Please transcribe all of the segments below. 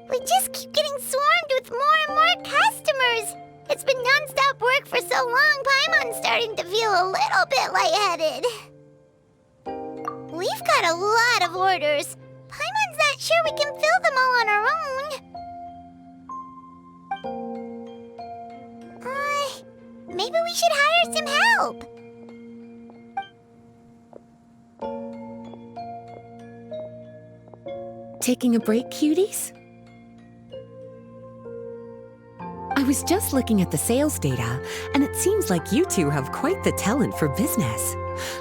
We just keep getting swarmed with more and more customers. It's been non-stop work for so long, Paimon's starting to feel a little bit lightheaded. We've got a lot of orders. Paimon's not sure we can fill them all on our own. Maybe we should hire some help. Taking a break, cuties? I was just looking at the sales data, and it seems like you two have quite the talent for business.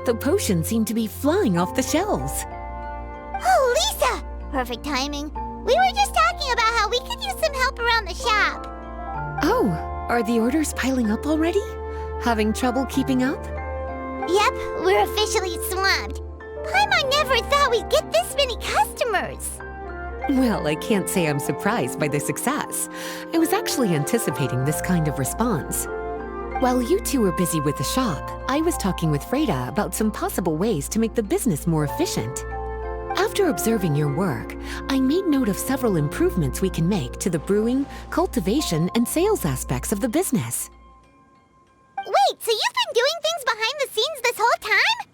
The potions seem to be flying off the shelves. Oh, Lisa! Perfect timing. We were just talking about how we could use some help around the shop. Oh, are the orders piling up already? Having trouble keeping up? Yep, we're officially swamped. Paimon never thought we'd get this many customers. Well, I can't say I'm surprised by the success. I was actually anticipating this kind of response. While you two were busy with the shop, I was talking with Freda about some possible ways to make the business more efficient. After observing your work, I made note of several improvements we can make to the brewing, cultivation, and sales aspects of the business. Wait, so you've been doing things behind the scenes this whole time?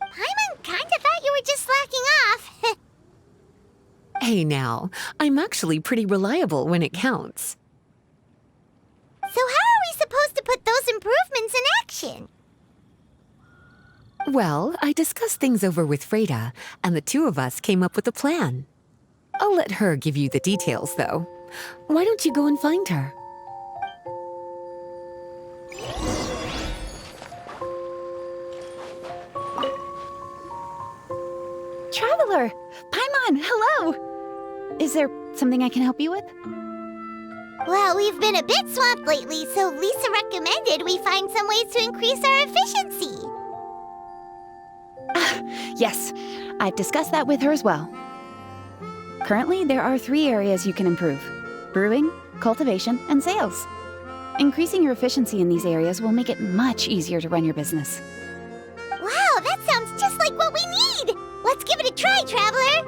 Paimon kinda thought you were just slacking off. Hey now, I'm actually pretty reliable when it counts. So how are we supposed to put those improvements in action? Well, I discussed things over with Freda, and the two of us came up with a plan. I'll let her give you the details, though. Why don't you go and find her? Traveler! Paimon, hello! Is there something I can help you with? Well, we've been a bit swamped lately, so Lisa recommended we find some ways to increase our efficiency. Yes, I've discussed that with her as well. Currently, there are 3 areas you can improve: brewing, cultivation, and sales. Increasing your efficiency in these areas will make it much easier to run your business. Wow, that sounds just like what we need! Let's give it a try, Traveler!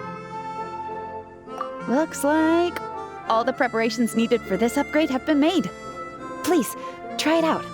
Looks like all the preparations needed for this upgrade have been made. Please, try it out.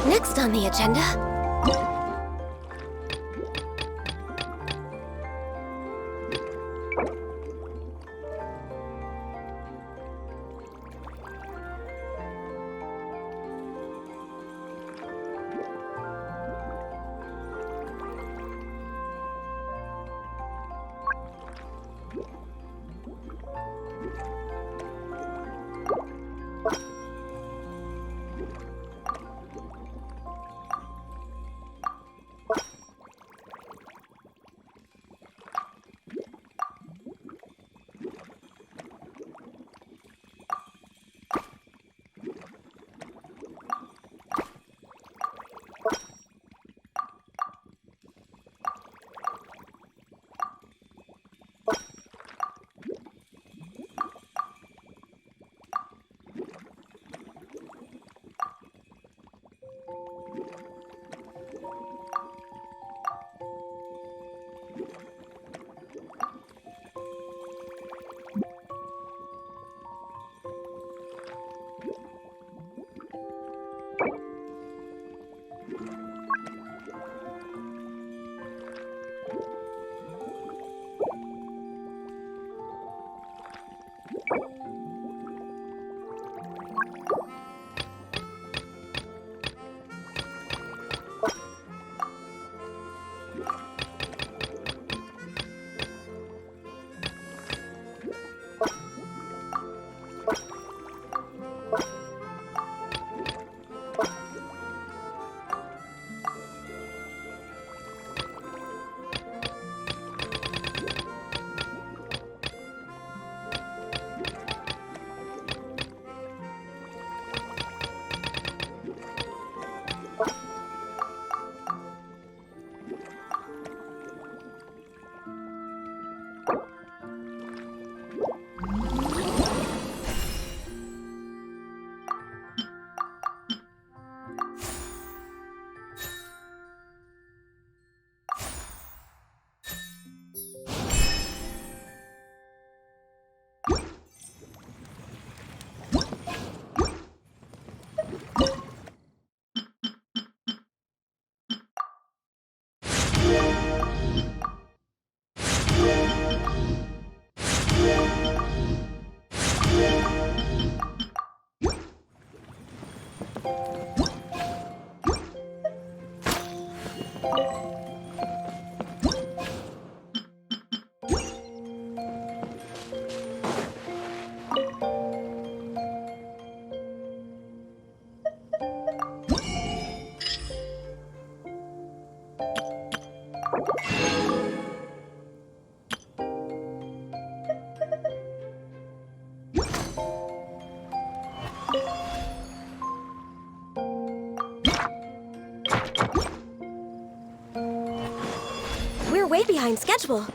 Next on the agenda... We're way behind schedule.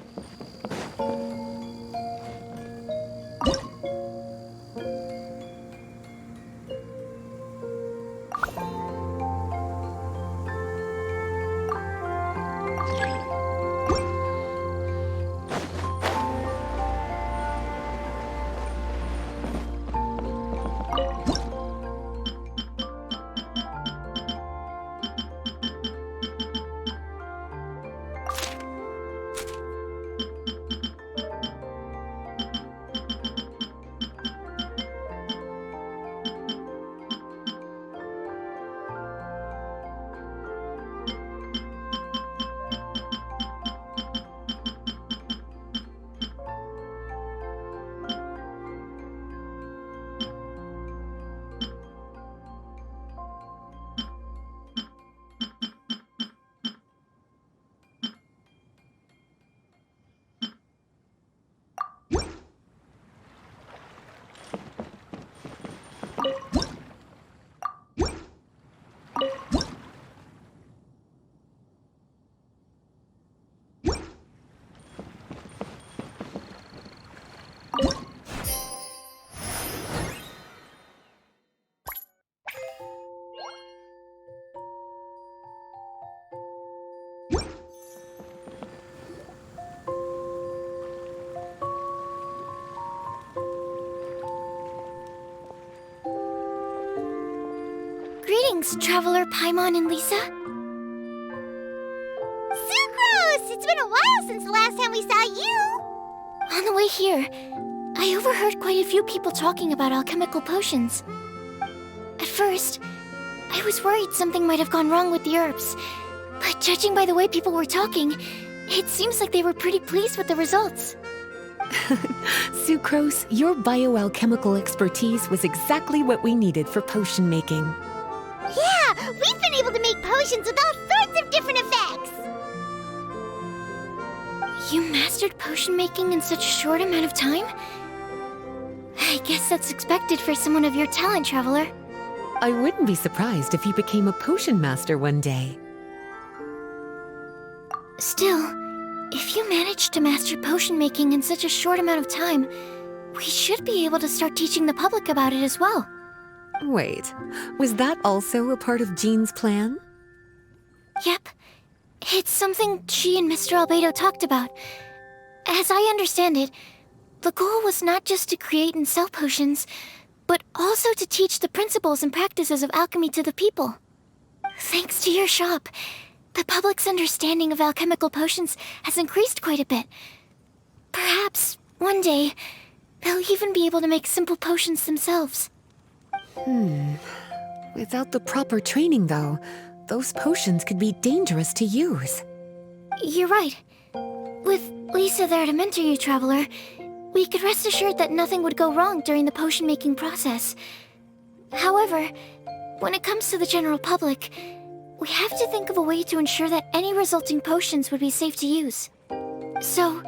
Greetings, Traveler Paimon and Lisa. Sucrose! It's been a while since the last time we saw you! On the way here, I overheard quite a few people talking about alchemical potions. At first, I was worried something might have gone wrong with the herbs, but judging by the way people were talking, it seems like they were pretty pleased with the results. Sucrose, your bioalchemical expertise was exactly what we needed for potion making. Yeah, we've been able to make potions with all sorts of different effects! You mastered potion making in such a short amount of time? I guess that's expected for someone of your talent, Traveler. I wouldn't be surprised if you became a potion master one day. Still, if you managed to master potion making in such a short amount of time, we should be able to start teaching the public about it as well. Wait, was that also a part of Jean's plan? Yep. It's something she and Mr. Albedo talked about. As I understand it, the goal was not just to create and sell potions, but also to teach the principles and practices of alchemy to the people. Thanks to your shop, the public's understanding of alchemical potions has increased quite a bit. Perhaps, one day, they'll even be able to make simple potions themselves. Without the proper training, though, those potions could be dangerous to use. You're right. With Lisa there to mentor you, Traveler, we could rest assured that nothing would go wrong during the potion-making process. However, when it comes to the general public, we have to think of a way to ensure that any resulting potions would be safe to use. So,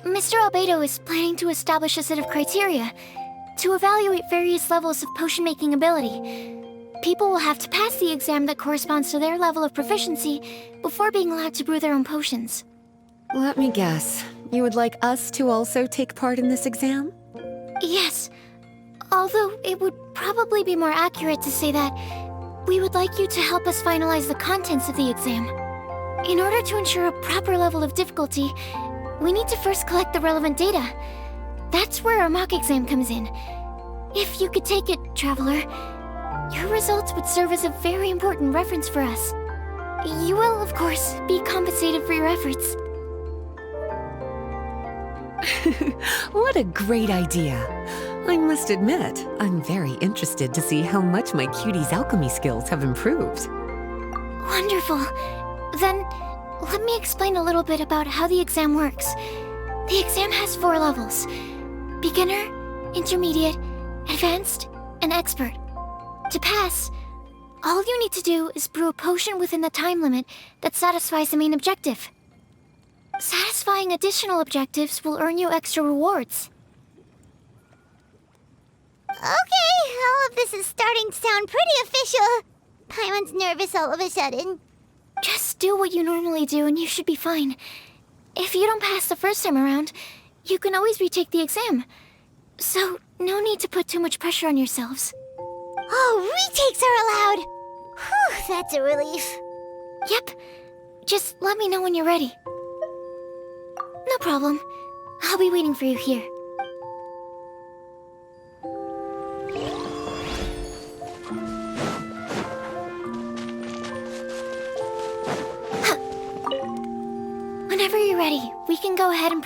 Mr. Albedo is planning to establish a set of criteria to evaluate various levels of potion-making ability. People will have to pass the exam that corresponds to their level of proficiency before being allowed to brew their own potions. Let me guess. You would like us to also take part in this exam? Yes, although it would probably be more accurate to say that we would like you to help us finalize the contents of the exam. In order to ensure a proper level of difficulty, we need to first collect the relevant data. That's where our mock exam comes in. If you could take it, Traveler, your results would serve as a very important reference for us. You will, of course, be compensated for your efforts. What a great idea. I must admit, I'm very interested to see how much my cutie's alchemy skills have improved. Wonderful. Then, let me explain a little bit about how the exam works. The exam has 4 levels: beginner, intermediate, advanced, and expert. To pass, all you need to do is brew a potion within the time limit that satisfies the main objective. Satisfying additional objectives will earn you extra rewards. Okay, all of this is starting to sound pretty official. Paimon's nervous all of a sudden. Just do what you normally do and you should be fine. If you don't pass the first time around, you can always retake the exam. So, no need to put too much pressure on yourselves. Oh, retakes are allowed! Whew, that's a relief. Yep. Just let me know when you're ready. No problem. I'll be waiting for you here. Whenever you're ready, we can go ahead and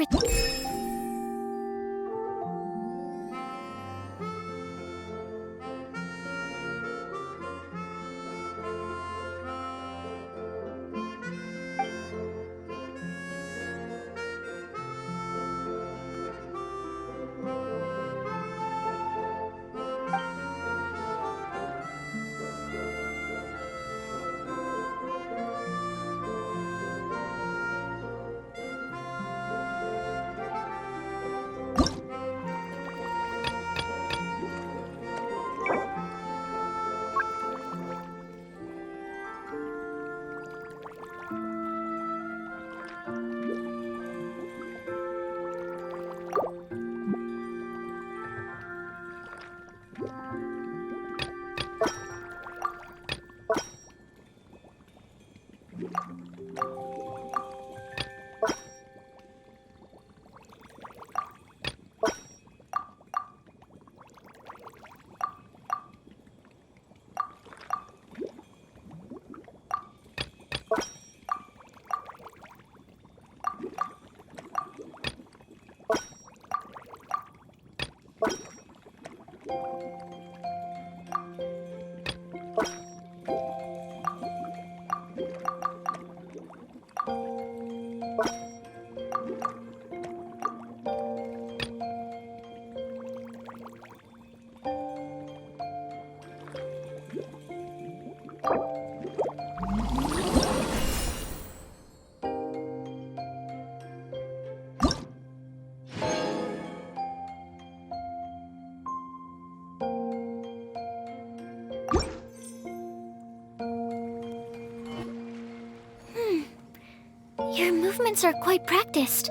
Your movements are quite practiced,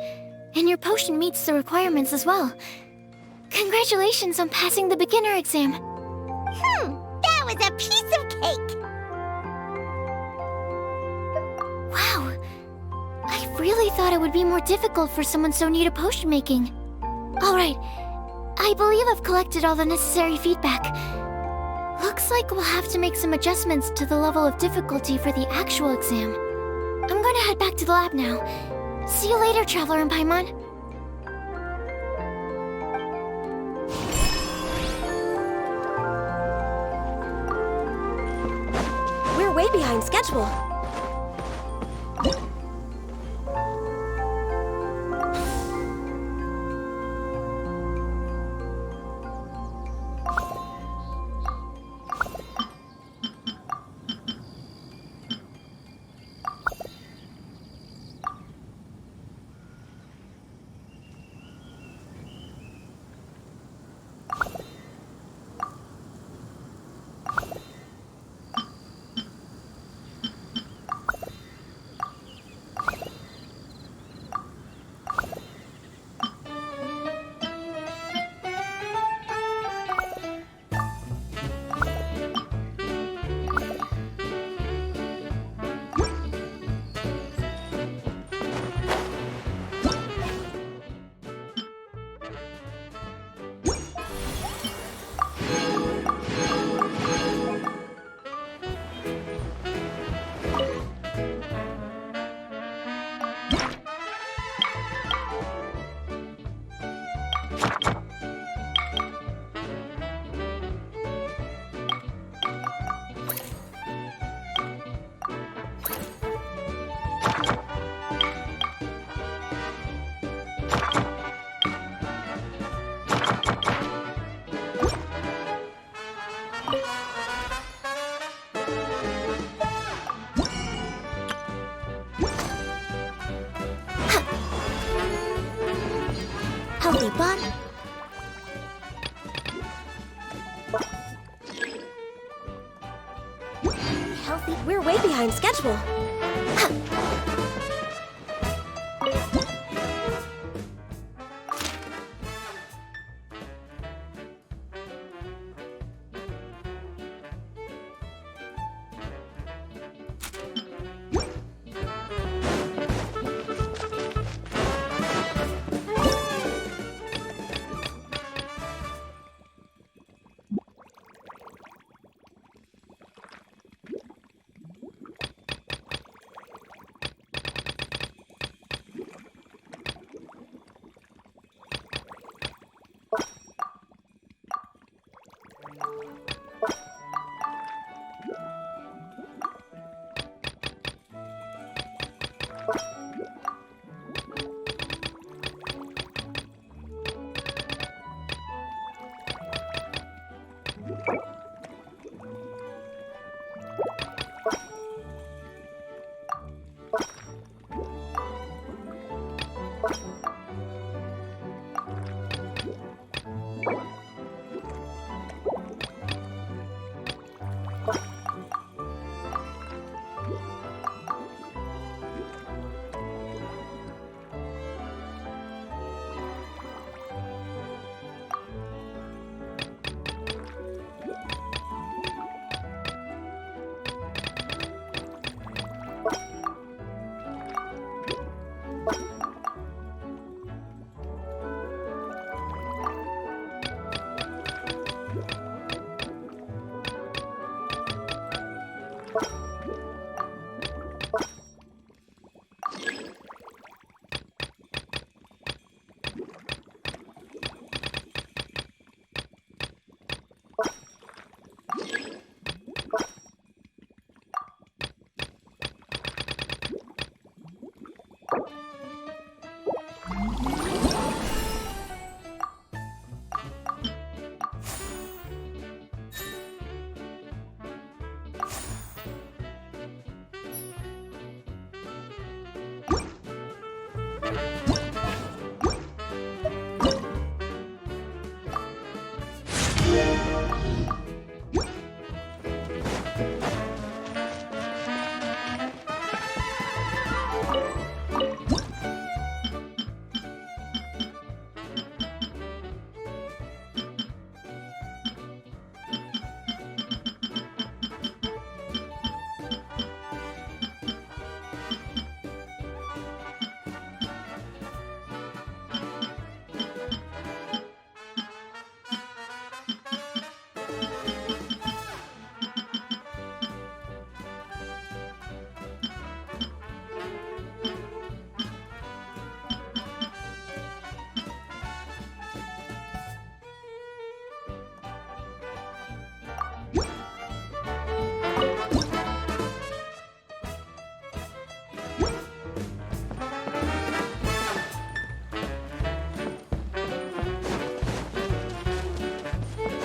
and your potion meets the requirements as well. Congratulations on passing the beginner exam. That was a piece of cake! Wow, I really thought it would be more difficult for someone so new to potion making. Alright, I believe I've collected all the necessary feedback. Looks like we'll have to make some adjustments to the level of difficulty for the actual exam. I'm going to head back to the lab now. See you later, Traveler and Paimon. We're way behind schedule. Healthy bun. healthy. We're way behind schedule.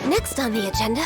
Next on the agenda...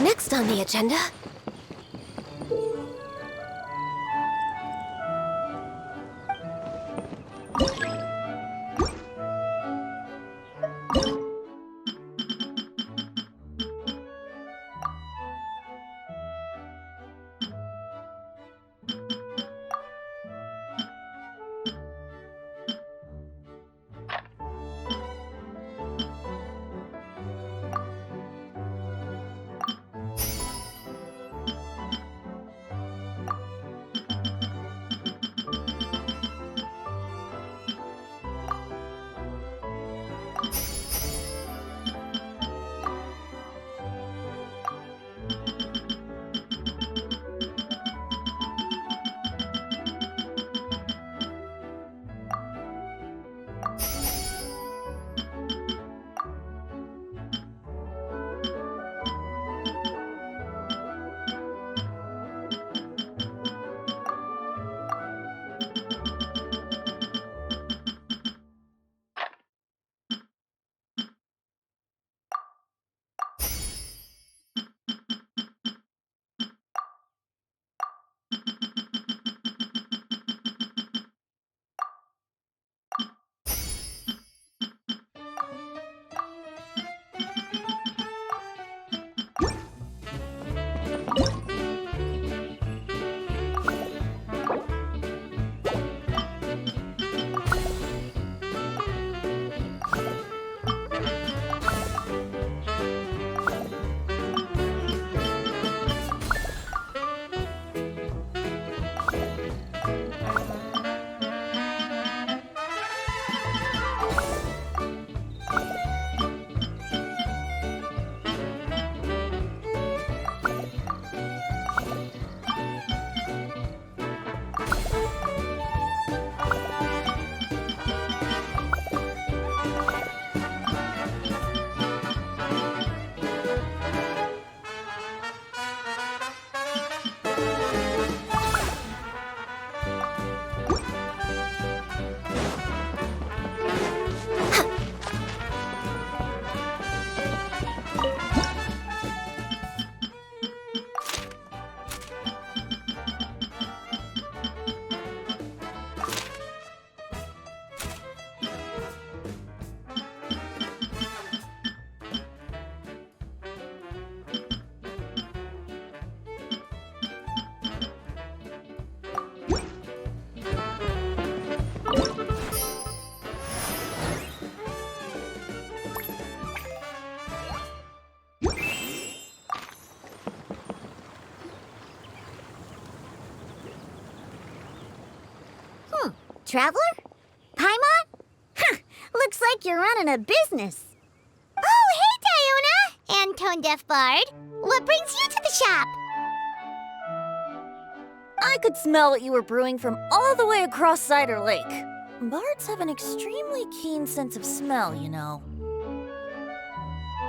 Next on the agenda... Traveler? Paimon? Huh, looks like you're running a business. Oh, hey, Diona! Antone Deaf Bard. What brings you to the shop? I could smell what you were brewing from all the way across Cider Lake. Bards have an extremely keen sense of smell, you know.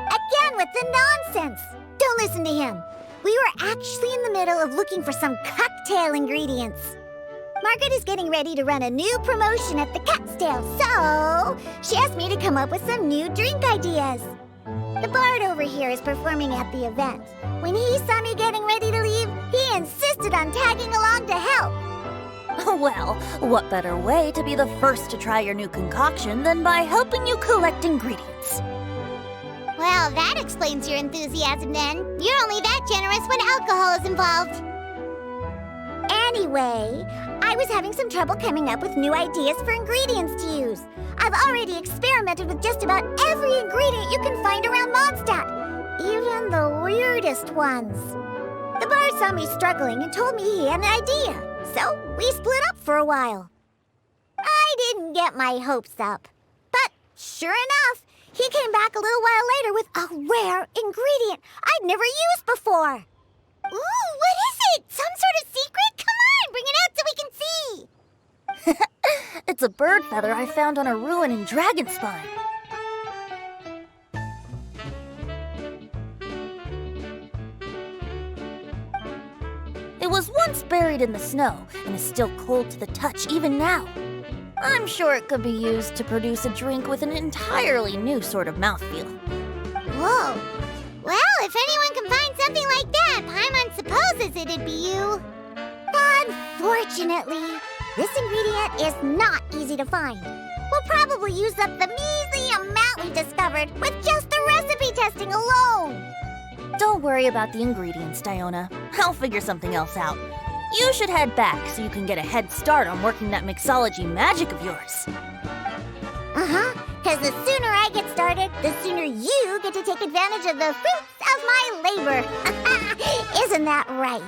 Again with the nonsense! Don't listen to him. We were actually in the middle of looking for some cocktail ingredients. Margaret is getting ready to run a new promotion at the Catstail, so she asked me to come up with some new drink ideas. The bard over here is performing at the event. When he saw me getting ready to leave, he insisted on tagging along to help. Well, what better way to be the first to try your new concoction than by helping you collect ingredients? Well, that explains your enthusiasm then. You're only that generous when alcohol is involved. Anyway, I was having some trouble coming up with new ideas for ingredients to use. I've already experimented with just about every ingredient you can find around Mondstadt, even the weirdest ones. The bar saw me struggling and told me he had an idea, so we split up for a while. I didn't get my hopes up, but sure enough, he came back a little while later with a rare ingredient I'd never used before. Ooh, what is it? Some sort of secret? Come on, bring it out so we can see. It's a bird feather I found on a ruin in Dragonspine. It was once buried in the snow and is still cold to the touch even now. I'm sure it could be used to produce a drink with an entirely new sort of mouthfeel. Whoa. Well, if anyone can find something like that, Paimon supposes it'd be you. Unfortunately, this ingredient is not easy to find. We'll probably use up the measly amount we discovered with just the recipe testing alone. Don't worry about the ingredients, Diona. I'll figure something else out. You should head back so you can get a head start on working that mixology magic of yours. Because the sooner I get started, the sooner you get to take advantage of the fruits of my labor. Isn't that right?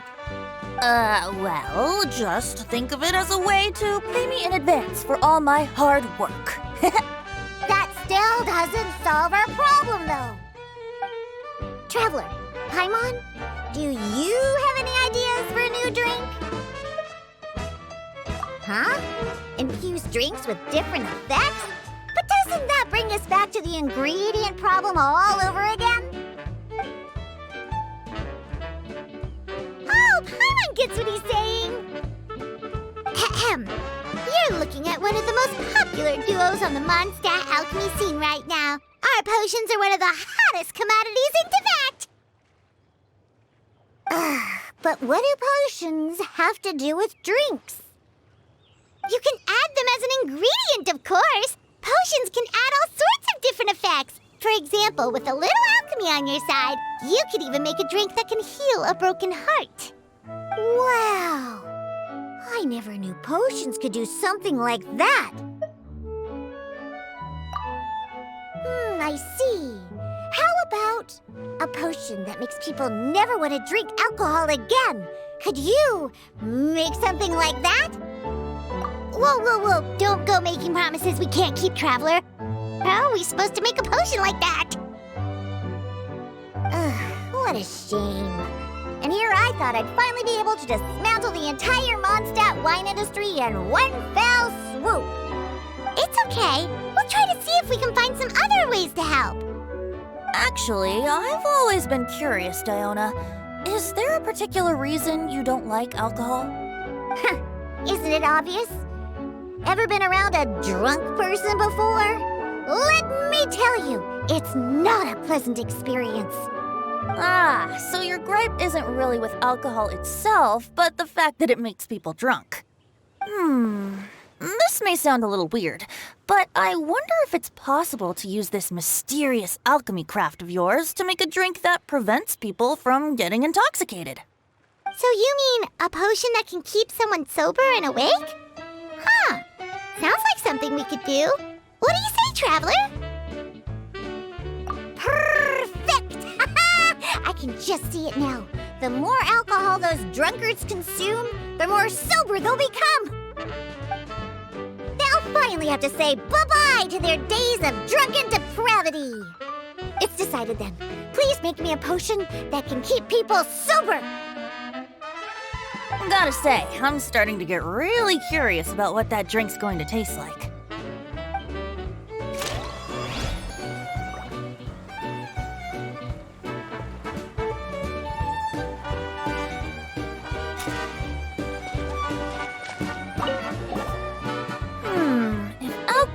Well, just think of it as a way to pay me in advance for all my hard work. That still doesn't solve our problem, though. Traveler, Paimon, do you have any ideas for a new drink? Huh? Infuse drinks with different effects? But doesn't that bring us back to the ingredient problem all over again? Oh, Paimon gets what he's saying! Ahem. You're looking at one of the most popular duos on the Mondstadt alchemy scene right now. Our potions are one of the hottest commodities in Tibet! But what do potions have to do with drinks? You can add them as an ingredient, of course! Potions can add all sorts of different effects. For example, with a little alchemy on your side, you could even make a drink that can heal a broken heart. Wow! I never knew potions could do something like that. I see. How about a potion that makes people never want to drink alcohol again? Could you make something like that? Whoa. Don't go making promises we can't keep, Traveler. How are we supposed to make a potion like that? What a shame. And here I thought I'd finally be able to dismantle the entire Mondstadt wine industry in one fell swoop. It's okay. We'll try to see if we can find some other ways to help. Actually, I've always been curious, Diona. Is there a particular reason you don't like alcohol? Isn't it obvious? Ever been around a drunk person before? Let me tell you, it's not a pleasant experience. Ah, so your gripe isn't really with alcohol itself, but the fact that it makes people drunk. This may sound a little weird, but I wonder if it's possible to use this mysterious alchemy craft of yours to make a drink that prevents people from getting intoxicated. So you mean a potion that can keep someone sober and awake? Huh. Sounds like something we could do. What do you say, Traveler? Perfect! I can just see it now. The more alcohol those drunkards consume, the more sober they'll become. They'll finally have to say bye-bye to their days of drunken depravity. It's decided then. Please make me a potion that can keep people sober. Gotta say, I'm starting to get really curious about what that drink's going to taste like.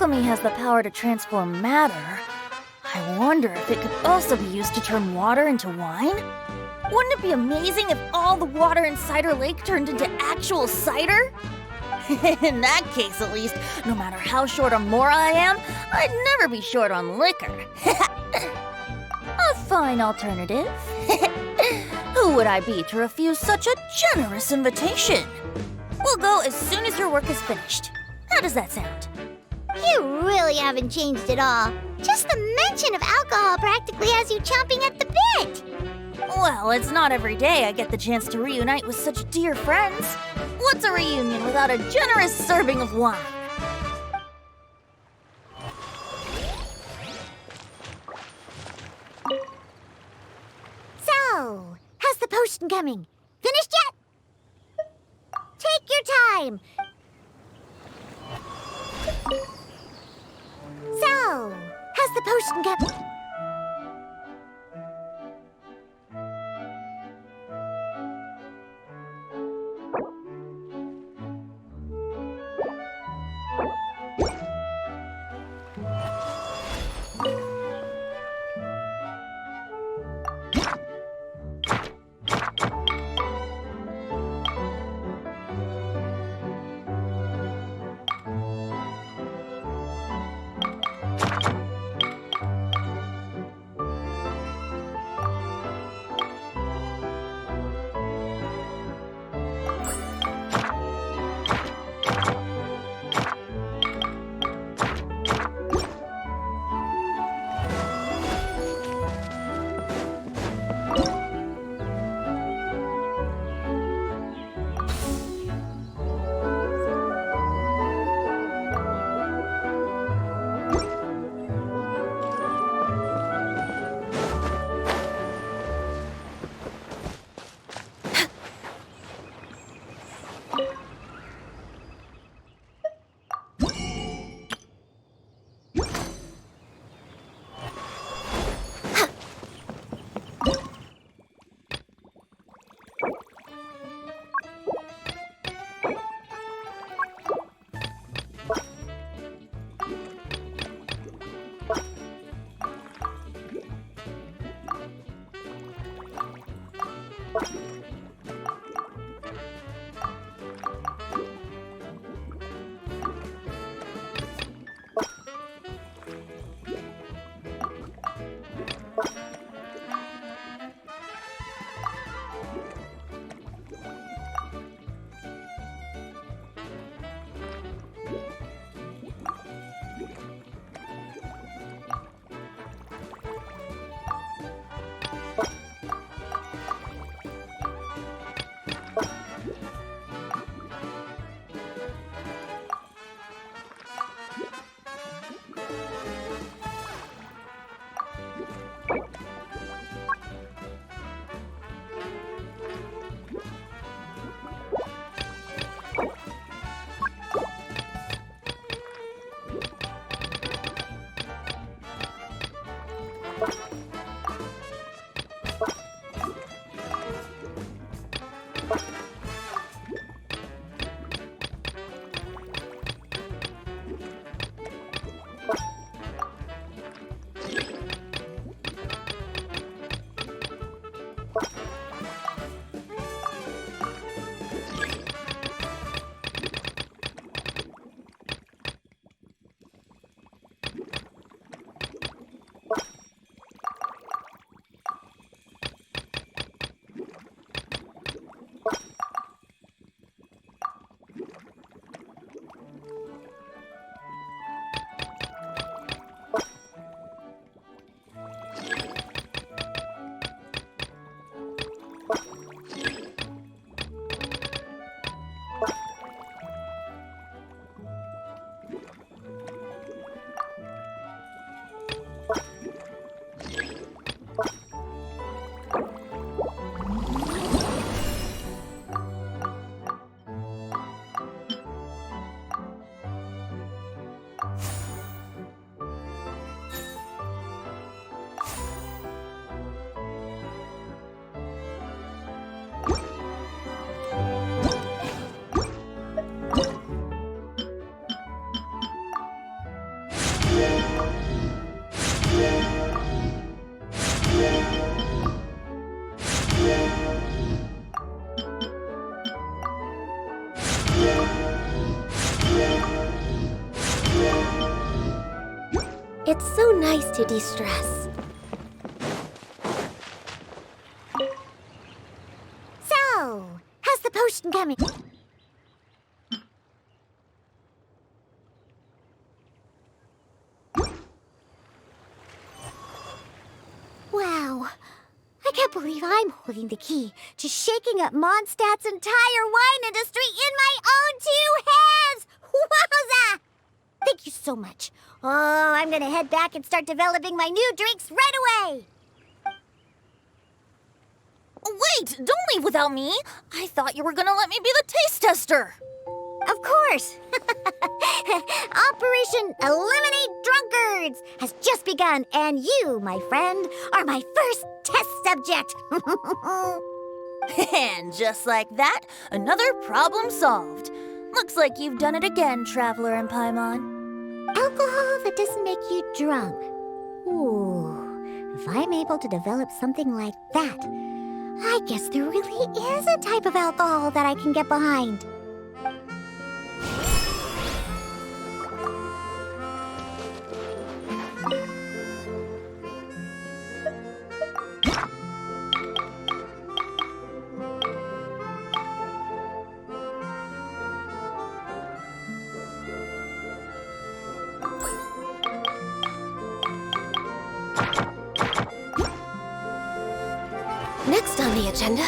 alchemy has the power to transform matter, I wonder if it could also be used to turn water into wine? Wouldn't it be amazing if all the water in Cider Lake turned into actual cider? In that case, at least, no matter how short on more I am, I'd never be short on liquor. A fine alternative. Who would I be to refuse such a generous invitation? We'll go as soon as your work is finished. How does that sound? You really haven't changed at all. Just the mention of alcohol practically has you chomping at the bit. Well, it's not every day I get the chance to reunite with such dear friends. What's a reunion without a generous serving of wine? So, how's the potion coming? Finished yet? Take your time. So, how's the potion coming? nice to de-stress. So, how's the potion coming? Wow, I can't believe I'm holding the key to shaking up Mondstadt's entire wine industry in my own 2 hands! Wowza! Thank you so much. Oh, I'm gonna head back and start developing my new drinks right away! Wait, don't leave without me. I thought you were gonna let me be the taste tester. Of course! Operation Eliminate Drunkards has just begun, and you, my friend, are my first test subject! And just like that, another problem solved. Looks like you've done it again, Traveler and Paimon. Alcohol that doesn't make you drunk. Ooh, if I'm able to develop something like that, I guess there really is a type of alcohol that I can get behind. Next on the agenda...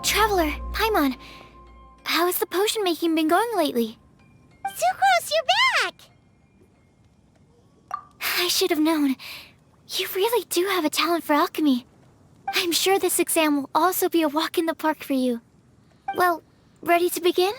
Traveler, Paimon, how has the potion making been going lately? Sucrose, you're back! I should have known. You really do have a talent for alchemy. I'm sure this exam will also be a walk in the park for you. Well, ready to begin?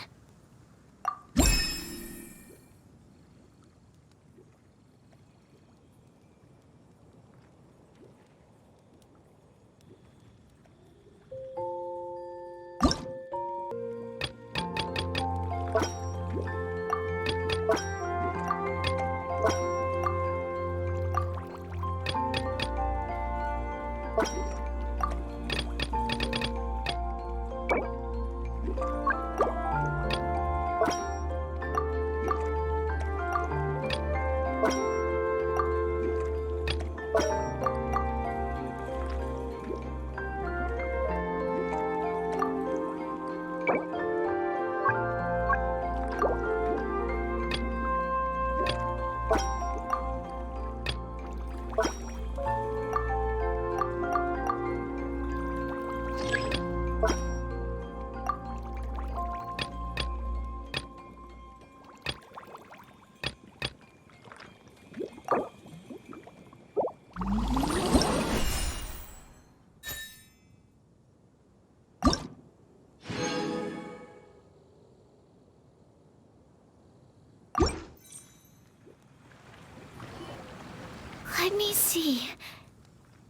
Let me see.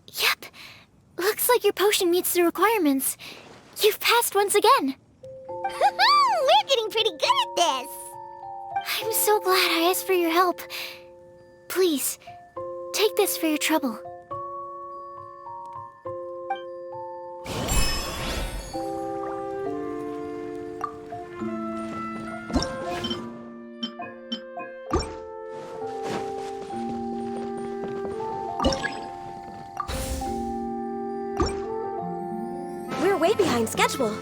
Yep. Looks like your potion meets the requirements. You've passed once again. We're getting pretty good at this! I'm so glad I asked for your help. Please, take this for your trouble. We're way behind schedule.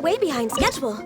way behind schedule.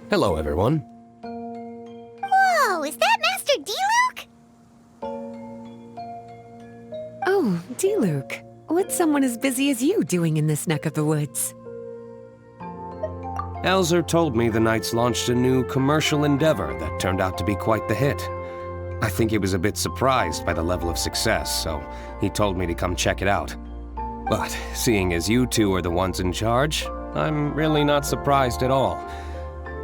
Hello, everyone. Whoa, is that Master D-Luke? Oh, D-Luke. What's someone as busy as you doing in this neck of the woods? Elzer told me the Knights launched a new commercial endeavor that turned out to be quite the hit. I think he was a bit surprised by the level of success, so he told me to come check it out. But seeing as you two are the ones in charge, I'm really not surprised at all.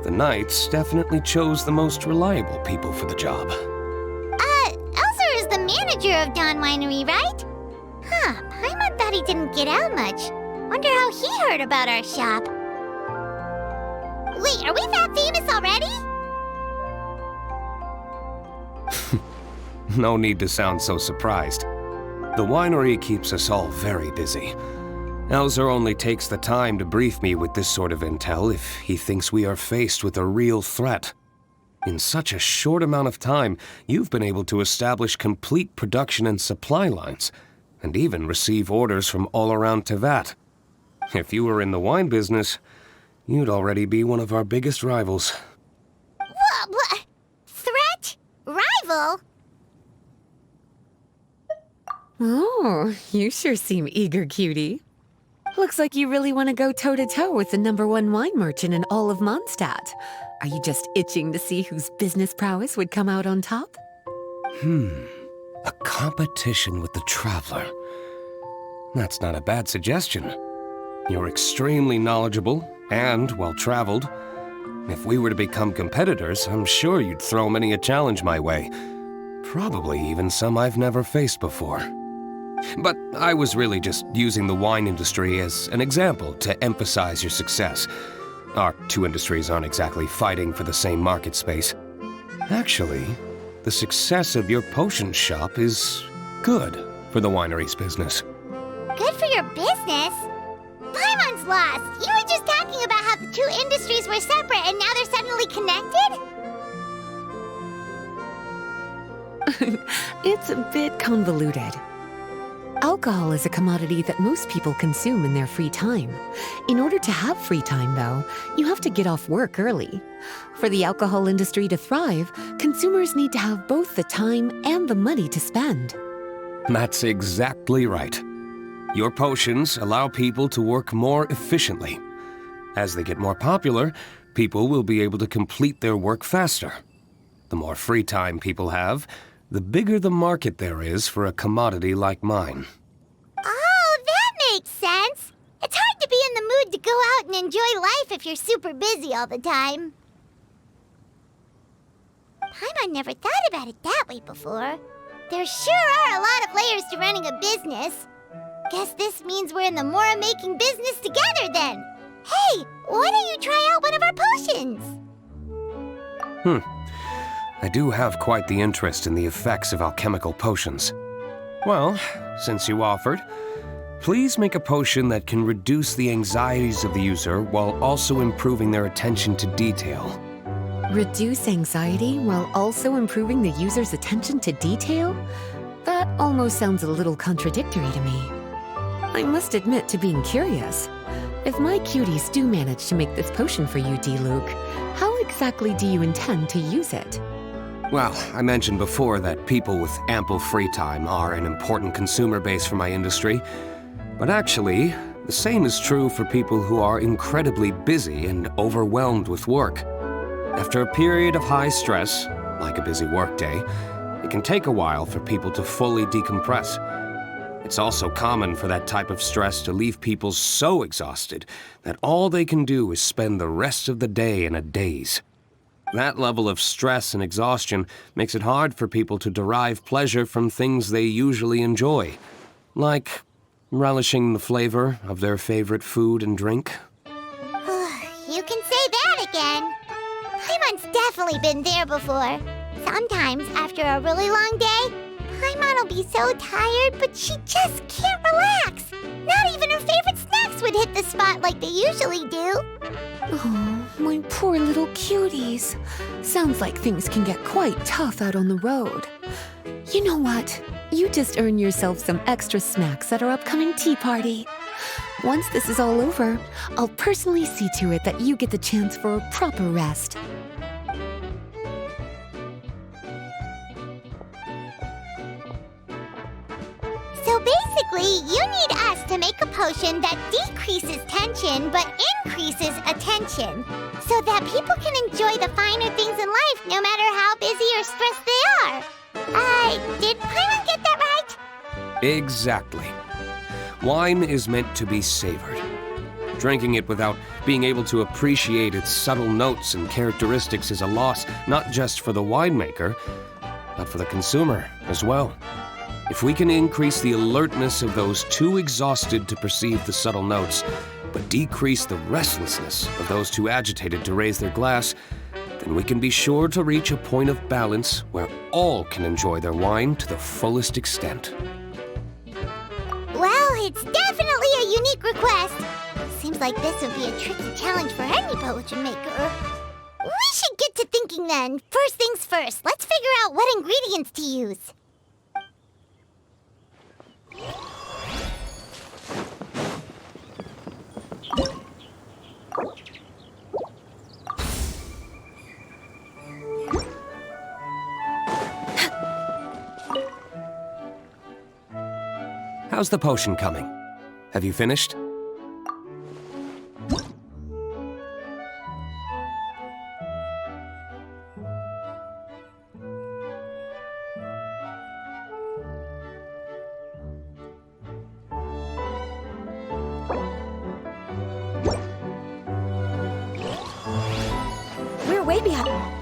The Knights definitely chose the most reliable people for the job. Elzer is the manager of Dawn Winery, right? Huh, Paimon thought he didn't get out much. Wonder how he heard about our shop. Wait, are we that famous already? No need to sound so surprised. The winery keeps us all very busy. Elzer only takes the time to brief me with this sort of intel if he thinks we are faced with a real threat. In such a short amount of time, you've been able to establish complete production and supply lines, and even receive orders from all around Tevat. If you were in the wine business, you'd already be one of our biggest rivals. level. Oh, you sure seem eager, cutie. Looks like you really want to go toe-to-toe with the #1 wine merchant in all of Mondstadt. Are you just itching to see whose business prowess would come out on top? A competition with the Traveler. That's not a bad suggestion. You're extremely knowledgeable and well-traveled. If we were to become competitors, I'm sure you'd throw many a challenge my way. Probably even some I've never faced before. But I was really just using the wine industry as an example to emphasize your success. Our two industries aren't exactly fighting for the same market space. Actually, the success of your potion shop is good for the winery's business. Good for your business? Paimon's lost. You were just talking about how the two industries were separate and now they're suddenly connected? It's a bit convoluted. Alcohol is a commodity that most people consume in their free time. In order to have free time, though, you have to get off work early. For the alcohol industry to thrive, consumers need to have both the time and the money to spend. That's exactly right. Your potions allow people to work more efficiently. As they get more popular, people will be able to complete their work faster. The more free time people have, the bigger the market there is for a commodity like mine. Oh, that makes sense. It's hard to be in the mood to go out and enjoy life if you're super busy all the time. Paimon never thought about it that way before. There sure are a lot of layers to running a business. Guess this means we're in the Mora-making business together then. Hey, why don't you try out one of our potions? I do have quite the interest in the effects of alchemical potions. Well, since you offered, please make a potion that can reduce the anxieties of the user while also improving their attention to detail. Reduce anxiety while also improving the user's attention to detail? That almost sounds a little contradictory to me. I must admit to being curious. If my cuties do manage to make this potion for you, D-Luke, how exactly do you intend to use it? Well, I mentioned before that people with ample free time are an important consumer base for my industry. But actually, the same is true for people who are incredibly busy and overwhelmed with work. After a period of high stress, like a busy workday, it can take a while for people to fully decompress. It's also common for that type of stress to leave people so exhausted that all they can do is spend the rest of the day in a daze. That level of stress and exhaustion makes it hard for people to derive pleasure from things they usually enjoy, like relishing the flavor of their favorite food and drink. You can say that again. Paimon's definitely been there before. Sometimes, after a really long day, Paimon will be so tired, but she just can't relax. Not even her favorite snacks would hit the spot like they usually do. Oh, my poor little cuties. Sounds like things can get quite tough out on the road. You know what? You just earn yourself some extra snacks at our upcoming tea party. Once this is all over, I'll personally see to it that you get the chance for a proper rest. So basically, you need us to make a potion that decreases tension but increases attention, so that people can enjoy the finer things in life no matter how busy or stressed they are. Did Paimon get that right? Exactly. Wine is meant to be savored. Drinking it without being able to appreciate its subtle notes and characteristics is a loss not just for the winemaker, but for the consumer as well. If we can increase the alertness of those too exhausted to perceive the subtle notes, but decrease the restlessness of those too agitated to raise their glass, then we can be sure to reach a point of balance where all can enjoy their wine to the fullest extent. Well, it's definitely a unique request. Seems like this would be a tricky challenge for any potion maker. We should get to thinking then. First things first, let's figure out what ingredients to use. How's the potion coming? Have you finished? We're way behind.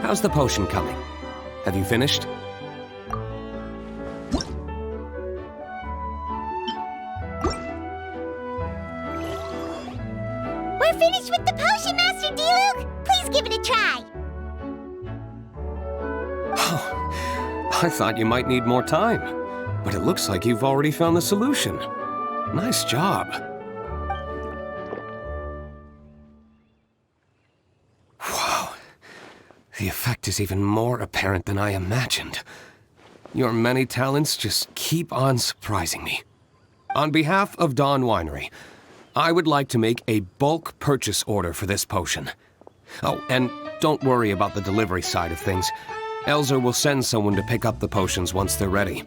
How's the potion coming? Have you finished? We're finished with the potion, Master D-Luke! Please give it a try! Oh, I thought you might need more time, but it looks like you've already found the solution. Nice job. Wow. The effect is even more apparent than I imagined. Your many talents just keep on surprising me. On behalf of Dawn Winery, I would like to make a bulk purchase order for this potion. Oh, and don't worry about the delivery side of things. Elzer will send someone to pick up the potions once they're ready.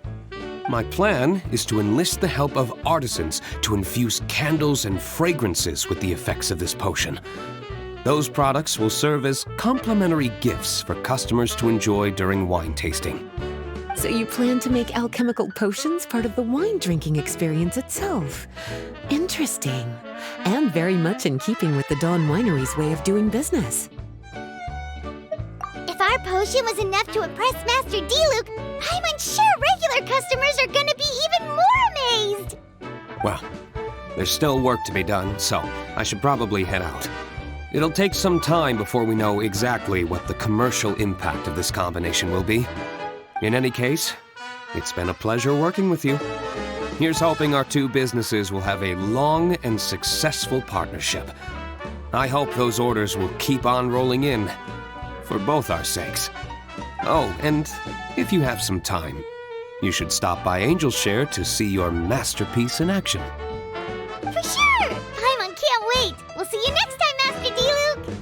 My plan is to enlist the help of artisans to infuse candles and fragrances with the effects of this potion. Those products will serve as complimentary gifts for customers to enjoy during wine tasting. So you plan to make alchemical potions part of the wine drinking experience itself. Interesting. And very much in keeping with the Dawn Winery's way of doing business. potion was enough to impress Master Diluc, I'm unsure regular customers are gonna be even more amazed! Well, there's still work to be done, so I should probably head out. It'll take some time before we know exactly what the commercial impact of this combination will be. In any case, it's been a pleasure working with you. Here's hoping our two businesses will have a long and successful partnership. I hope those orders will keep on rolling in, for both our sakes. Oh, and if you have some time, you should stop by Angel's Share to see your masterpiece in action. For sure! Paimon can't wait! We'll see you next time, Master Diluc!